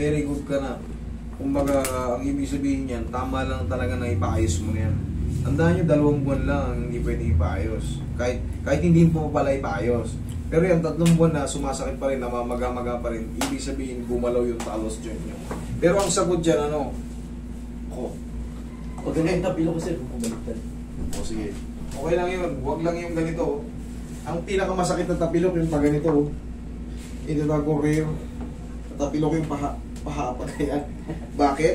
very good ka na. Kumbaga, ang ibig sabihin niyan, tama lang talaga na ipaayos mo na yan. Tandaan nyo, 2 buwan lang ang hindi pwede ipaayos. Kahit hindi mo pala ipaayos. Pero yung 3 buwan na sumasakit pa rin, namamaga-maga pa rin, ibig sabihin gumalaw yung talos joint nyo. Pero ang sagot dyan, ano? Pag ganyan tapilo ko sir, bumabaliktad. O sige. Okay lang yun. Huwag lang yung ganito. Ang pinakamasakit na tapilok yung pag ganito. Ito na ko rare. Tapilok yung paha pa kaya. Bakit?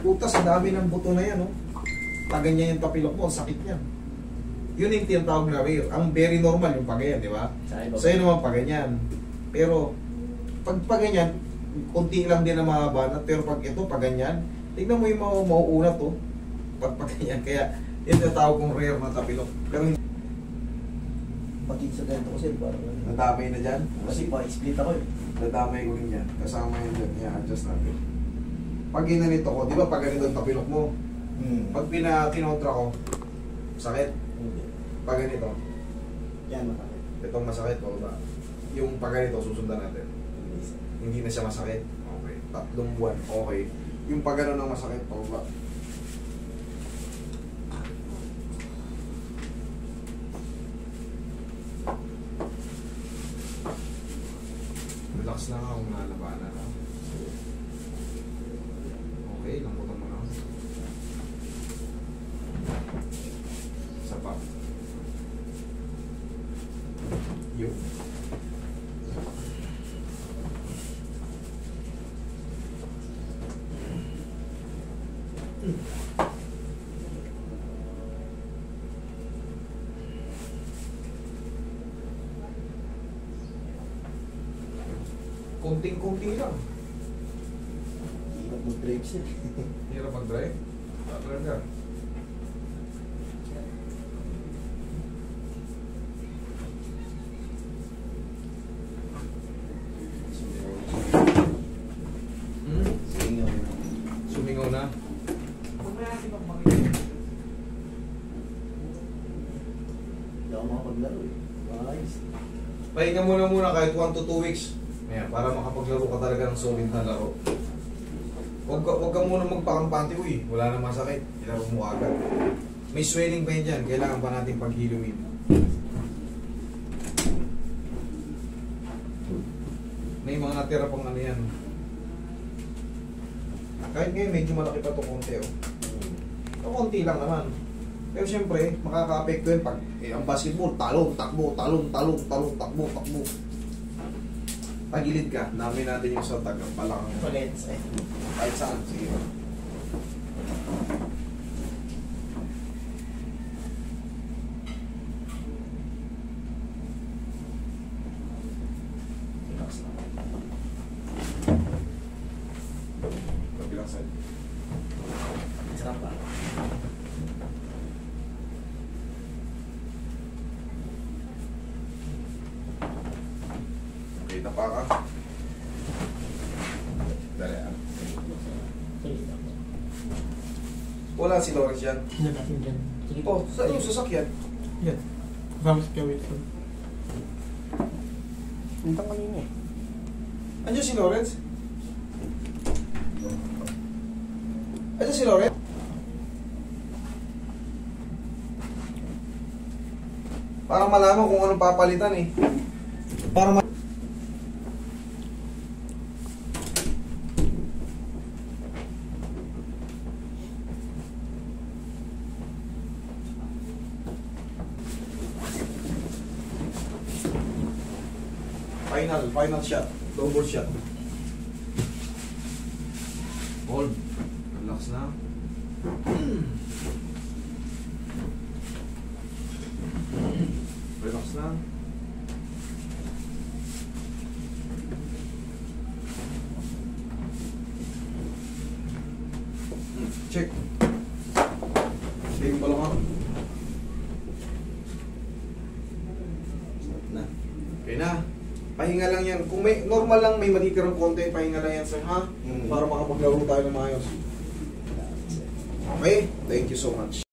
Puta, sa dami ng buto na yan, oh. Pag ganyan yung tapilok mo, sakit yan. Yun yung tinatawag na rare. Ang very normal yung pag ganyan, di ba? Sa'yo naman pag ganyan. Pero, pag ganyan, konti lang din ang mahabanat. Pero pag ito, pag ganyan, tignan mo yung mauunat, oh. Pag ganyan. Kaya, yun yung tawag kong rare na tapilok. Pero pag sa ganito ko sir, parang nadamay na dyan. kasi pa-split ako eh. Nadamay ko rin yan. Kasama yun dyan. I-adjust natin. Pag ginanito ko, di ba pag ganito ang tapilok mo? Pag pinakinontra ko, sakit. Pag ganito, Yan, masakit. itong masakit ko ba? Yung pag ganito, susundan natin. Hindi na siya masakit. Okay. 3 buwan. Okay. Yung pag gano'n ang masakit ko ba? Relax lang ako kung nalabanan na. Okay, lamputan mo na. Isa pa. Yun. Kunting-kunti lang. Hirap mag-drive sir. Hirap mag-drive? Tatlan ka. Sumingaw na. Sumingaw na? Hindi ako makapaglaro eh. Ayos. Pahinga muna kahit 1 to 2 weeks. Ayan, para makapaglaro ka talaga ng solid na laro. Huwag ka muna magpakampante, uy, wala na masakit. Ilaro mo agad. May swelling pa yun dyan, kailangan pa natin paghilumin. May mga natira pang ano yan. Kahit ngayon, medyo malaki pa ito konti, oh. Ito konti lang naman. Pero siyempre, makaka-apekto yun pag ang basketball, talong, takbo, takbo. Pagilid ka, namin natin yung sa tagang palakang. Palets eh. Kahit saan, sige. Relax na. Kabilang side. Sarap pa. Okay, tapa ka. Dali, ah. Wala si Lawrence yan. Yan natin dyan. Sige Oh, saan yung sasakyan? Yan. Vamos ka Wilson. Hintang kanina eh. Andiyan si Lawrence? Andiyan si Lawrence? Para malaman kung anong papalitan eh. Para final shot, double shot. Hold. Relax na. Relax na. Check. Check yung balong. Na. Okay na. Pahinga lang yan. Kung may normal lang, may matitirang konti, pahinga lang yan sir, ha? Para makapaglaro tayo ng maayos. Okay? Thank you so much.